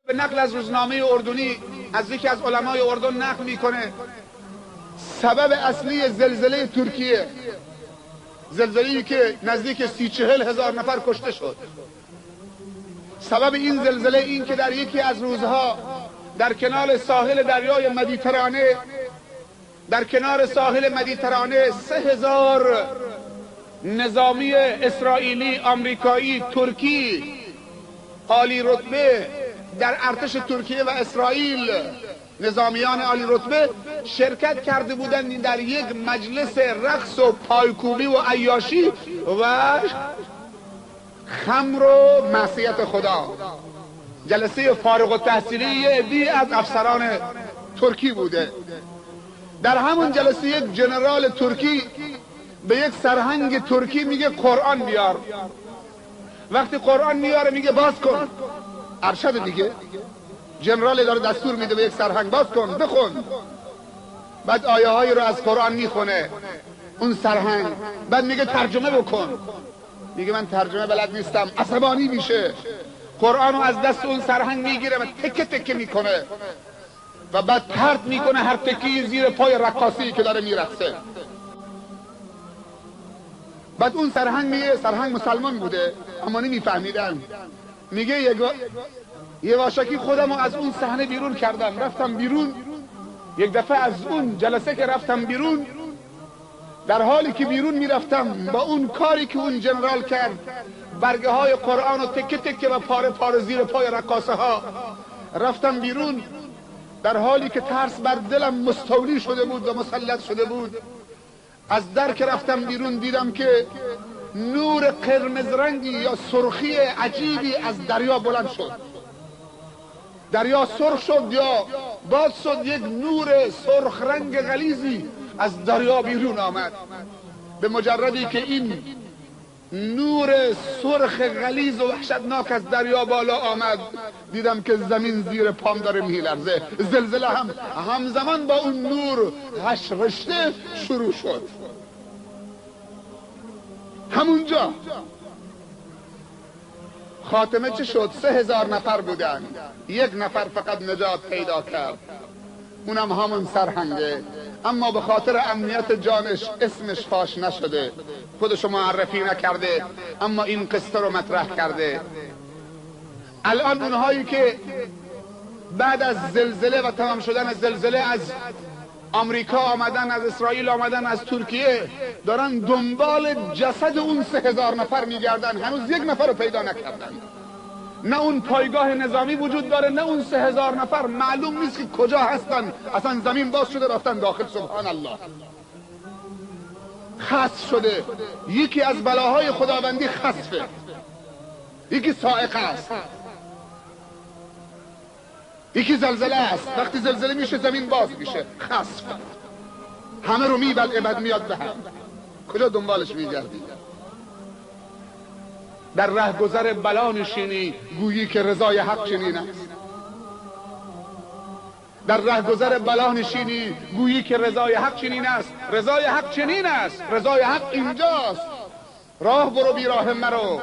به نقل از روزنامه اردنی از یکی از علمای اردن نقل میکنه سبب اصلی زلزله ترکیه، زلزله‌ای که نزدیک 30-40 هزار نفر کشته شد، سبب این زلزله این که در یکی از روزها در کنار ساحل دریای مدیترانه، در کنار ساحل مدیترانه 3000 نظامی اسرائیلی، آمریکایی، ترکی، عالی رتبه در ارتش ترکیه و اسرائیل، نظامیان عالی رتبه شرکت کرده بودند در یک مجلس رقص و پایکوبی و عیاشی و خمر و معصیت خدا. جلسه فارغ التحصیلی یه عده‌ای از افسران ترکی بوده. در همون جلسه یک جنرال ترکی به یک سرهنگ ترکی میگه قرآن بیار. وقتی قرآن میاره میگه باز کن. ارشد دیگه، جنرال داره دستور میده به یک سرهنگ باز کن، بخون. بعد آیه هایی رو از قرآن میخونه اون سرهنگ، بعد میگه ترجمه بکن. میگه من ترجمه بلد نیستم، عصبانی میشه، قرآن رو از دست اون سرهنگ میگیره و تکه تکه میکنه و بعد پرت میکنه هر تکی زیر پای رقاصی که داره میرقصه. بعد اون سرهنگ میگه، سرهنگ مسلمان بوده اما نمیفهمیدن، میگه یه واشکی خودمو از اون صحنه بیرون کردم، رفتم بیرون. یک دفعه از اون جلسه که رفتم بیرون، در حالی که بیرون میرفتم با اون کاری که اون جنرال کرد، برگه های قرآن و تکه تکه و پاره پاره زیر پای رقاصه ها، رفتم بیرون در حالی که ترس بر دلم مستولی شده بود و مسلط شده بود. از در که رفتم بیرون دیدم که نور قرمز رنگی یا سرخی عجیبی از دریا بلند شد. دریا سرخ شد یا باز شد، یک نور سرخ رنگ غلیظی از دریا بیرون آمد. به مجردی که این نور سرخ غلیظ و وحشتناک از دریا بالا آمد، دیدم که زمین زیر پام داره میلرزه. زلزله هم همزمان با اون نور رشته شروع شد. همونجا خاتمه چه شد؟ 3000 نفر بودن، یک نفر فقط نجات پیدا کرد، اونم همون سرهنگه، اما به خاطر امنیت جانش اسمش فاش نشده، خودشو معرفی نکرده، اما این قصه رو مطرح کرده. الان اونهایی که بعد از زلزله و تمام شدن زلزله از آمریکا آمدن، از اسرائیل آمدن، از ترکیه، دارن دنبال جسد اون 3000 نفر میگردن، هنوز یک نفر رو پیدا نکردن. نه اون پایگاه نظامی وجود داره، نه اون 3000 نفر معلوم نیست که کجا هستن. اصلا زمین باز شده رفتن داخل. سبحان الله. خسف شده. یکی از بلاهای خداوندی خسفه، یکی صاعقه است، یکی زلزله است. وقتی زلزله میشه زمین باز میشه، خسف، همه رو میبلعه، بعد میاد به هم. کجا دنبالش میگردی؟ در رهگذر بلا نشینی گویی که رضای حق چنین است. در رهگذر بلا نشینی گویی که رضای حق چنین است. رضای حق چنین است، رضای حق اینجاست. راه برو بی راه مرو.